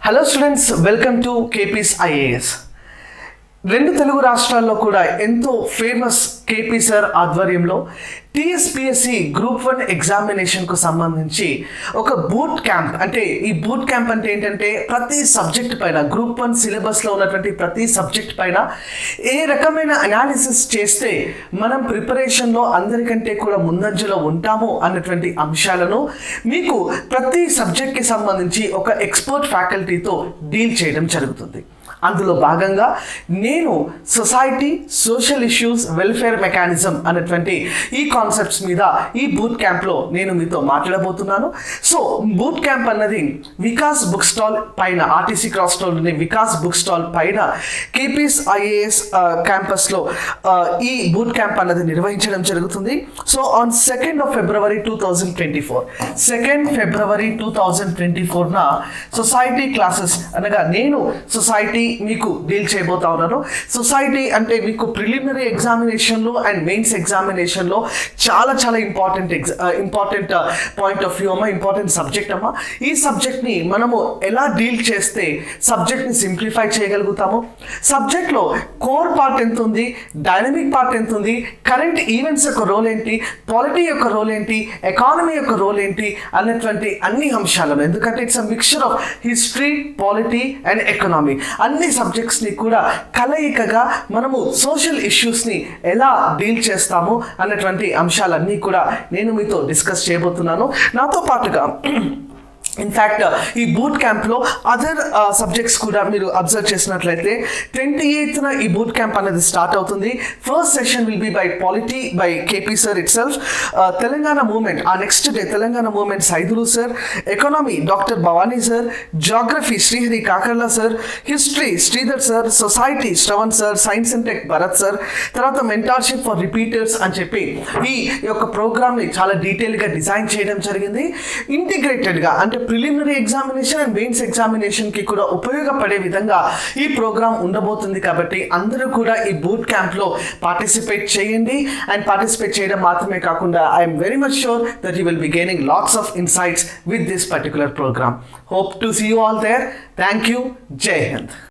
Hello students, welcome to KP's IAS. రెండు తెలుగు రాష్ట్రాల్లో కూడా ఎంతో ఫేమస్ కేపీ సార్ ఆధ్వర్యంలో టీఎస్పీఎస్సి గ్రూప్ 1 ఎగ్జామినేషన్కు సంబంధించి ఒక బూట్ క్యాంప్, అంటే ఈ బూట్ క్యాంప్ అంటే ఏంటంటే ప్రతి సబ్జెక్ట్ పైన గ్రూప్ 1 సిలబస్లో ఉన్నటువంటి ప్రతి సబ్జెక్ట్ పైన ఏ రకమైన అనాలిసిస్ చేస్తే మనం ప్రిపరేషన్లో అందరికంటే కూడా ముందంజలో ఉంటాము అన్నటువంటి అంశాలను మీకు ప్రతి సబ్జెక్ట్కి సంబంధించి ఒక ఎక్స్పర్ట్ ఫ్యాకల్టీతో డీల్ చేయడం జరుగుతుంది. అందులో భాగంగా నేను society, social issues, welfare mechanism అనేటువంటి ఈ కాన్సెప్ట్స్ మీద ఈ బూట్ క్యాంప్లో నేను మీతో మాట్లాడబోతున్నాను. సో బూట్ క్యాంప్ అన్నది వికాస్ బుక్ స్టాల్ పైన, ఆర్టీసీ క్రాస్ స్టాల్లోని వికాస్ బుక్ స్టాల్ పైన కేపీఎస్ ఐఏఎస్ క్యాంపస్లో ఈ బూట్ క్యాంప్ అన్నది నిర్వహించడం జరుగుతుంది. So on 2nd of February 2024, 2nd February 2024న సొసైటీ క్లాసెస్ అనగా నేను సొసైటీ మీకు డీల్ చేయబోతా ఉన్నాను. సొసైటీ అంటే మీకు ప్రిలిమినరీ ఎగ్జామినేషన్లో అండ్ మెయిన్స్ ఎగ్జామినేషన్లో చాలా ఇంపార్టెంట్ పాయింట్ ఆఫ్ వ్యూ అమ్మా, ఇంపార్టెంట్ సబ్జెక్ట్ అమ్మా. ఈ సబ్జెక్ట్ని మనము ఎలా డీల్ చేస్తే సబ్జెక్ట్ని సింప్లిఫై చేయగలుగుతాము, సబ్జెక్ట్లో కోర్ పార్ట్ ఎంత ఉంది, డైనమిక్ పార్ట్ ఎంత ఉంది, కరెంట్ ఈవెంట్స్ యొక్క రోల్ ఏంటి, పాలిటీ యొక్క రోల్ ఏంటి, ఎకానమీ యొక్క రోల్ ఏంటి అన్నటువంటి అన్ని అంశాలను, ఎందుకంటే it's a mixture of history, polity and economy, అన్ని సబ్జెక్ట్స్ని కూడా కలయికగా మనము సోషల్ ఇష్యూస్ని ఎలా డీల్ చేస్తాము అన్నటువంటి అంశాలన్నీ కూడా నేను మీతో డిస్కస్ చేయబోతున్నాను. నాతో పాటుగా ఇన్ఫ్యాక్ట్ ఈ బూట్ క్యాంప్లో అదర్ సబ్జెక్ట్స్ కూడా మీరు అబ్జర్వ్ చేసినట్లయితే 28న ఈ బూట్ క్యాంప్ అనేది స్టార్ట్ అవుతుంది. First session will be by polity by KP sir itself, Telangana movement ఆ next day Telangana movement Saidulu sir, economy doctor Bhavani sir, geography Srihari Kakarla sir, history Sridhar sir, society Shravan sir, science and tech Bharat sir, తర్వాత mentorship for repeaters అని చెప్పి ఈ యొక్క ప్రోగ్రామ్ని చాలా డీటెయిల్గా design చేయడం జరిగింది. ఇంటిగ్రేటెడ్గా అంటే ప్రిలిమినరీ ఎగ్జామినేషన్ అండ్ మెయిన్స్ ఎగ్జామినేషన్కి కూడా ఉపయోగపడే విధంగా ఈ ప్రోగ్రామ్ ఉండబోతుంది. కాబట్టి అందరూ కూడా ఈ బూట్ క్యాంప్లో పార్టిసిపేట్ చేయండి. అండ్ పార్టిసిపేట్ చేయడం మాత్రమే కాకుండా I'm very much sure that you will be gaining lots of insights with this particular programme. Hope to see you all there. Thank you. Jai Hind.